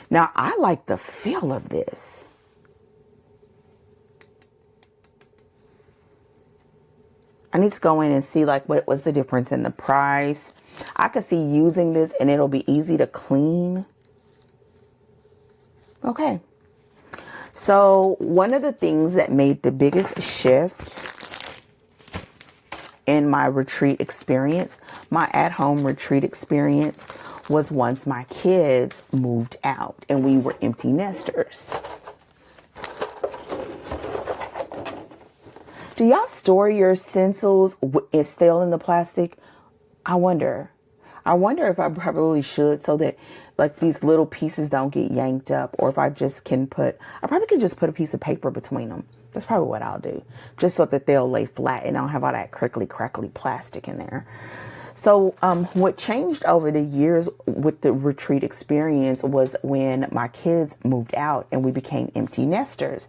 Now, I like the feel of this. I need to go in and see like what was the difference in the price. I could see using this and it'll be easy to clean. Okay. So one of the things that made the biggest shift in my retreat experience, my at-home retreat experience, was once my kids moved out and we were empty nesters. Do y'all store your stencils still in the plastic? I wonder if I probably should, so that like these little pieces don't get yanked up, or if I probably could just put a piece of paper between them. That's probably what I'll do, just so that they'll lay flat and I don't have all that crackly plastic in there. So what changed over the years with the retreat experience was when my kids moved out and we became empty nesters.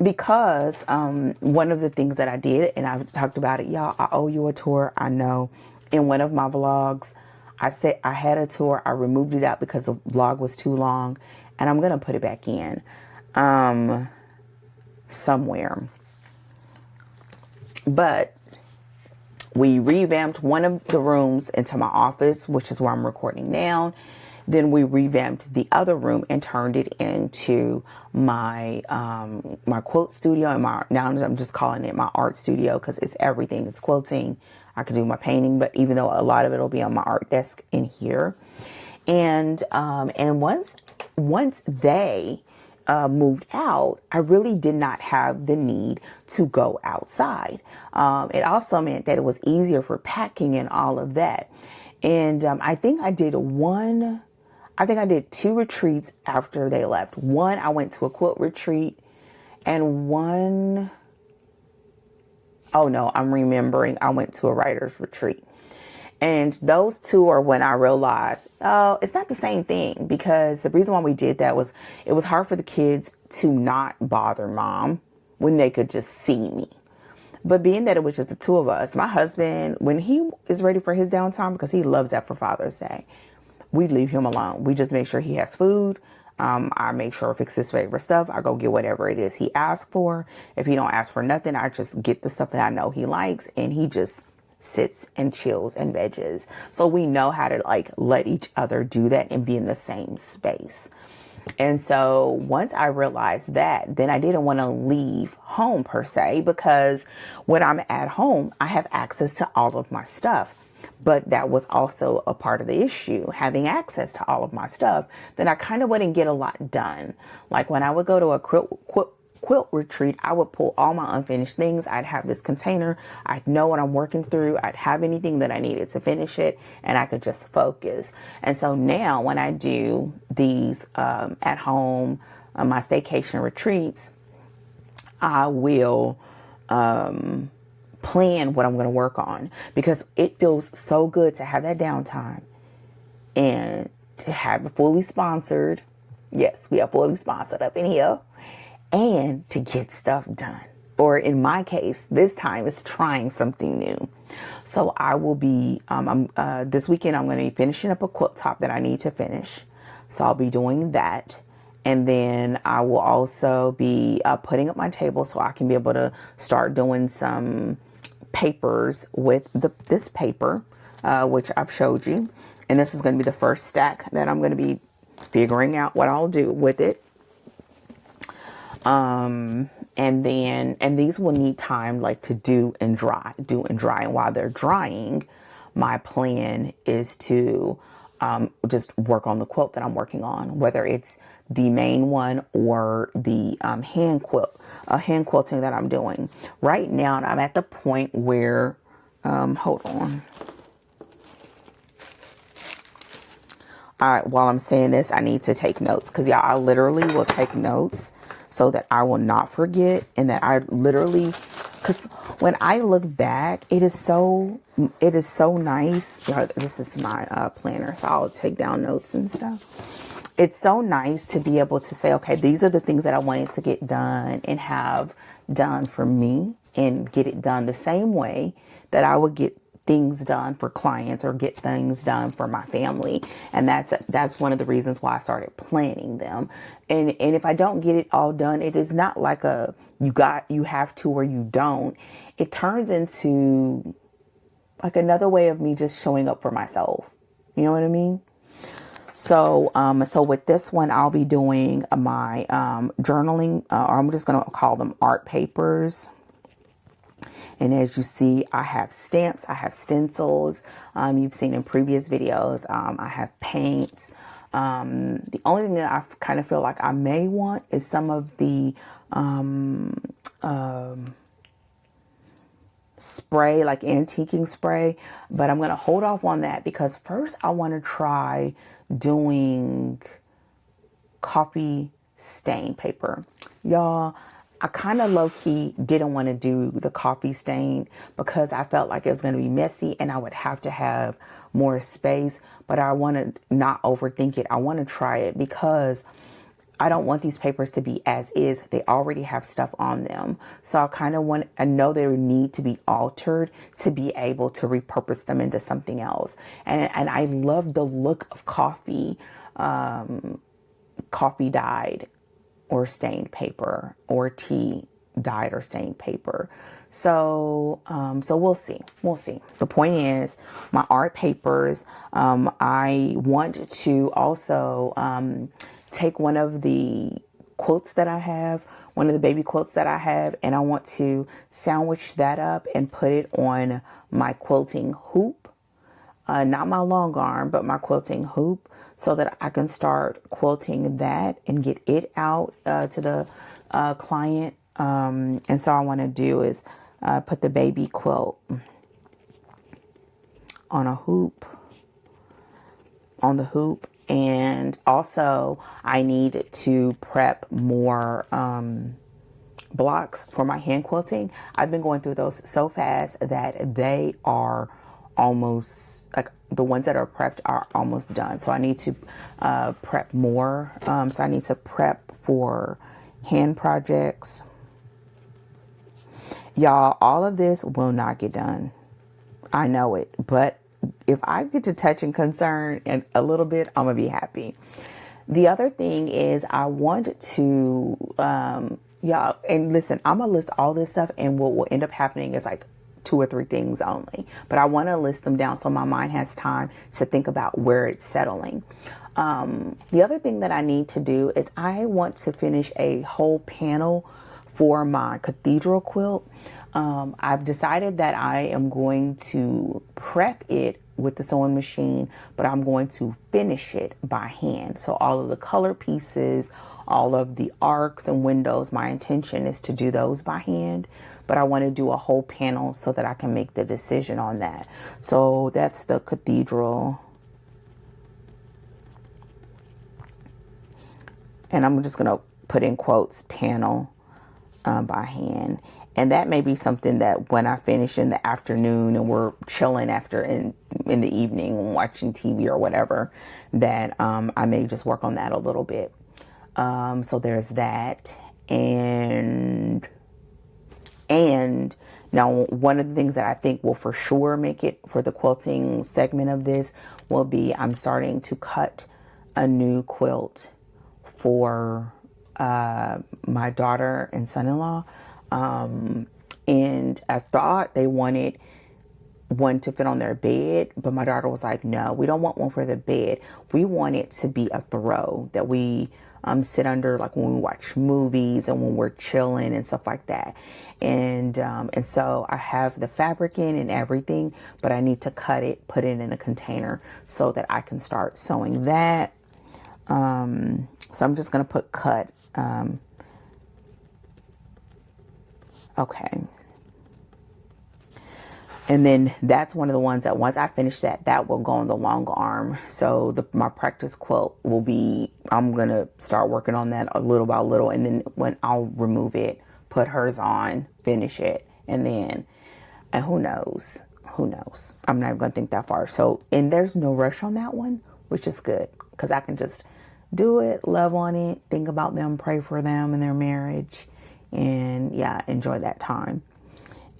Because one of the things that I did, and I've talked about it, y'all, I owe you a tour, I know. In one of my vlogs, I said I had a tour, I removed it out because the vlog was too long, and I'm going to put it back in somewhere. But we revamped one of the rooms into my office, which is where I'm recording now. Then we revamped the other room and turned it into my my quilt studio, and now I'm just calling it my art studio because it's everything. It's quilting. I could do my painting, but even though a lot of it will be on my art desk in here. And once they moved out, I really did not have the need to go outside. It also meant that it was easier for packing and all of that. And I think I did two retreats after they left. One, I went to a quilt retreat, and one, Oh no, I'm remembering I went to a writer's retreat. And those two are when I realized, oh, it's not the same thing, because the reason why we did that was it was hard for the kids to not bother mom when they could just see me. But being that it was just the two of us, my husband, when he is ready for his downtime, because he loves that for Father's Day, we leave him alone. We just make sure he has food. I make sure I fix his favorite stuff. I go get whatever it is he asks for. If he don't ask for nothing, I just get the stuff that I know he likes, and he just sits and chills and veges. So we know how to like let each other do that and be in the same space. And so once I realized that, then I didn't want to leave home per se, because when I'm at home, I have access to all of my stuff. But that was also a part of the issue, having access to all of my stuff. Then I kind of wouldn't get a lot done. Like when I would go to a quilt retreat, I would pull all my unfinished things. I'd have this container. I'd know what I'm working through. I'd have anything that I needed to finish it, and I could just focus. And so now when I do these at home, my staycation retreats, I will plan what I'm going to work on, because it feels so good to have that downtime and to have it fully sponsored. Yes, we are fully sponsored up in here, and to get stuff done. Or in my case, this time it's trying something new. So I will be, this weekend, I'm going to be finishing up a quilt top that I need to finish. So I'll be doing that. And then I will also be putting up my table so I can be able to start doing some papers with this paper, which I've showed you. And this is going to be the first stack that I'm going to be figuring out what I'll do with it. And these will need time like to do and dry. And while they're drying, my plan is to just work on the quilt that I'm working on, whether it's the main one or the hand quilting that I'm doing. Right now, I'm at the point where, hold on. All right, while I'm saying this, I need to take notes, because yeah, I literally will take notes so that I will not forget, and that I literally, because when I look back, it is so nice. This is my planner, so I'll take down notes and stuff. It's so nice to be able to say, okay, these are the things that I wanted to get done and have done for me, and get it done the same way that I would get things done for clients or get things done for my family. And that's one of the reasons why I started planning them. And if I don't get it all done, it is not like you have to or you don't. It turns into like another way of me just showing up for myself. You know what I mean? So, so with this one, I'll be doing my journaling, or I'm just going to call them art papers. And as you see, I have stamps, I have stencils. You've seen in previous videos, I have paints. The only thing that I kind of feel like I may want is some of the spray, like antiquing spray. But I'm going to hold off on that, because first I want to try doing coffee stain paper. Y'all, I kind of low-key didn't want to do the coffee stain, because I felt like it was going to be messy and I would have to have more space. But I want to not overthink it. I want to try it, because I don't want these papers to be as is. They already have stuff on them. So I know they need to be altered to be able to repurpose them into something else. And I love the look of coffee dyed or stained paper, or tea dyed or stained paper. So, so we'll see. The point is, my art papers, I want to also, take one of the quilts that I have, one of the baby quilts that I have, and I want to sandwich that up and put it on my quilting hoop. Not my long arm, but my quilting hoop, so that I can start quilting that and get it out to the client. And so I want to do is put the baby quilt on the hoop. And also I need to prep more blocks for my hand quilting. I've been going through those so fast that they are almost, like, the ones that are prepped are almost done. So I need to prep more. So I need to prep for hand projects. Y'all, all of this will not get done. I know it, but if I get to touch and concern and a little bit, I'm gonna be happy. The other thing is I want to, y'all, and listen, I'm gonna list all this stuff, and what will end up happening is like 2 or 3 things only, but I want to list them down so my mind has time to think about where it's settling. The other thing that I need to do is I want to finish a whole panel for my cathedral quilt. I've decided that I am going to prep it with the sewing machine, but I'm going to finish it by hand. So all of the color pieces, all of the arcs and windows, my intention is to do those by hand, but I want to do a whole panel so that I can make the decision on that. So that's the cathedral. And I'm just going to put in quotes, panel by hand. And that may be something that when I finish in the afternoon and we're chilling after in the evening watching TV or whatever, that I may just work on that a little bit. So there's that. And now one of the things that I think will for sure make it for the quilting segment of this will be I'm starting to cut a new quilt for my daughter and son-in-law. And I thought they wanted one to fit on their bed, but my daughter was like, no, we don't want one for the bed. We want it to be a throw that we sit under, like when we watch movies and when we're chilling and stuff like that. And so I have the fabric in and everything, but I need to cut it, put it in a container so that I can start sewing that. So I'm just going to put cut. Okay. And then that's one of the ones that once I finish that will go on the long arm. So my practice quilt will be, I'm going to start working on that a little by little. And then when I'll remove it, put hers on, finish it. And who knows? I'm not even going to think that far. So, and there's no rush on that one, which is good because I can just do it, love on it, think about them, pray for them and their marriage. And yeah, enjoy that time.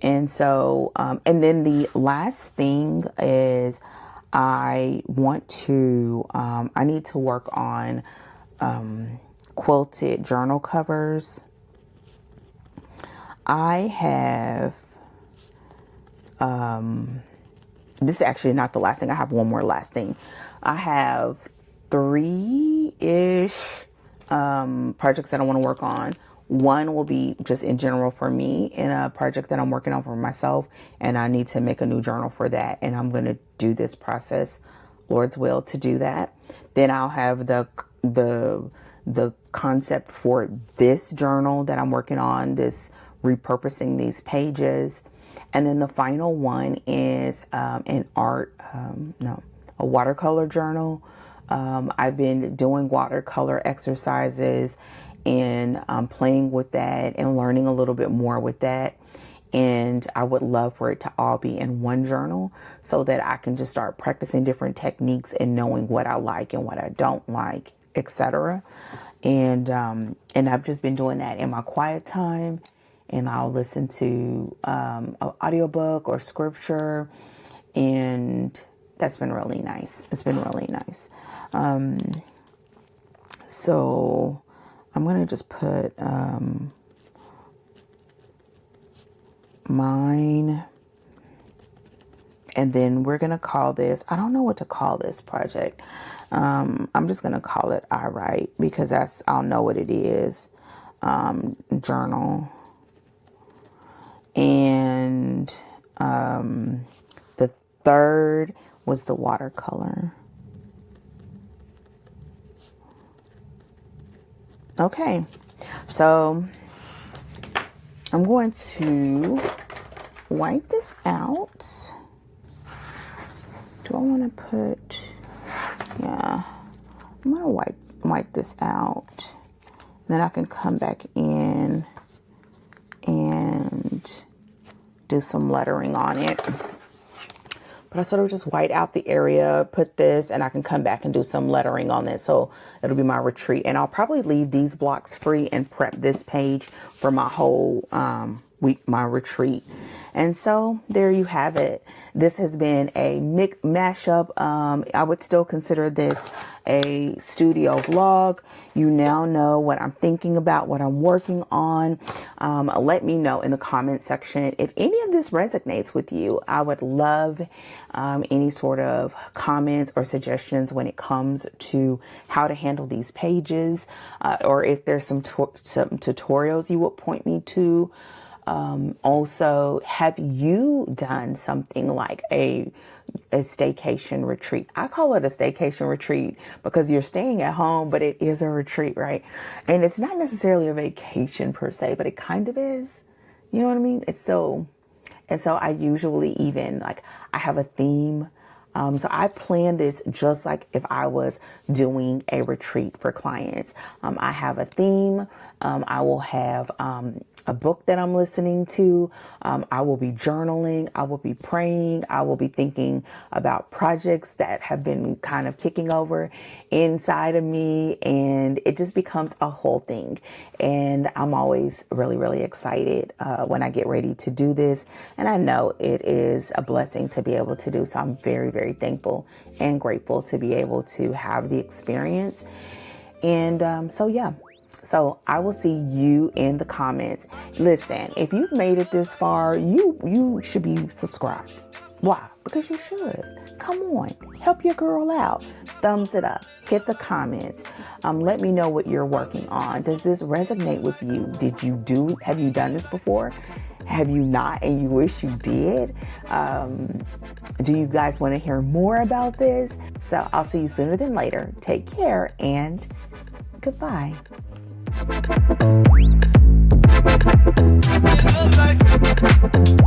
And so, and then the last thing is I need to work on quilted journal covers. I have, this is actually not the last thing. I have one more last thing. I have 3-ish projects that I want to work on. One will be just in general for me in a project that I'm working on for myself. And I need to make a new journal for that. And I'm going to do this process, Lord's will, to do that. Then I'll have the concept for this journal that I'm working on, this repurposing these pages. And then the final one is a watercolor journal. I've been doing watercolor exercises and playing with that and learning a little bit more with that. And I would love for it to all be in one journal so that I can just start practicing different techniques and knowing what I like and what I don't like, etc. And I've just been doing that in my quiet time, and I'll listen to an audiobook or scripture, and that's been really nice. It's been really nice. So I'm going to just put mine, and then we're going to call this, I don't know what to call this project. I'm just going to call it I Write because I'll know what it is. Journal. And the third was the watercolor. Okay, so I'm going to wipe this out. Do I want to put, yeah, I'm going to wipe this out. Then I can come back in and do some lettering on it. But I sort of just white out the area, put this, and I can come back and do some lettering on it. So it'll be my retreat. And I'll probably leave these blocks free and prep this page for my whole week, my retreat. And so there you have it. This has been a mashup. I would still consider this a studio vlog. You now know what I'm thinking about, what I'm working on. Let me know in the comment section if any of this resonates with you. I would love any sort of comments or suggestions when it comes to how to handle these pages, or if there's some tutorials you would point me to. Also, have you done something like a staycation retreat? I call it a staycation retreat because you're staying at home, but it is a retreat, right? And it's not necessarily a vacation per se, but it kind of is. You know what I mean? And so I usually even I have a theme. So I plan this just like if I was doing a retreat for clients. I have a theme. I will have a book that I'm listening to. I will be journaling. I will be praying. I will be thinking about projects that have been kind of kicking over inside of me. And it just becomes a whole thing. And I'm always really, really excited when I get ready to do this. And I know it is a blessing to be able to do. So I'm very, very thankful and grateful to be able to have the experience. And so I will see you in the comments. Listen, if you've made it this far, you should be subscribed. Why? Because you should. Come on, help your girl out. Thumbs it up. Hit the comments. Let me know what you're working on. Does this resonate with you? Have you done this before? Have you not and you wish you did? Do you guys want to hear more about this? So I'll see you sooner than later. Take care and goodbye. Like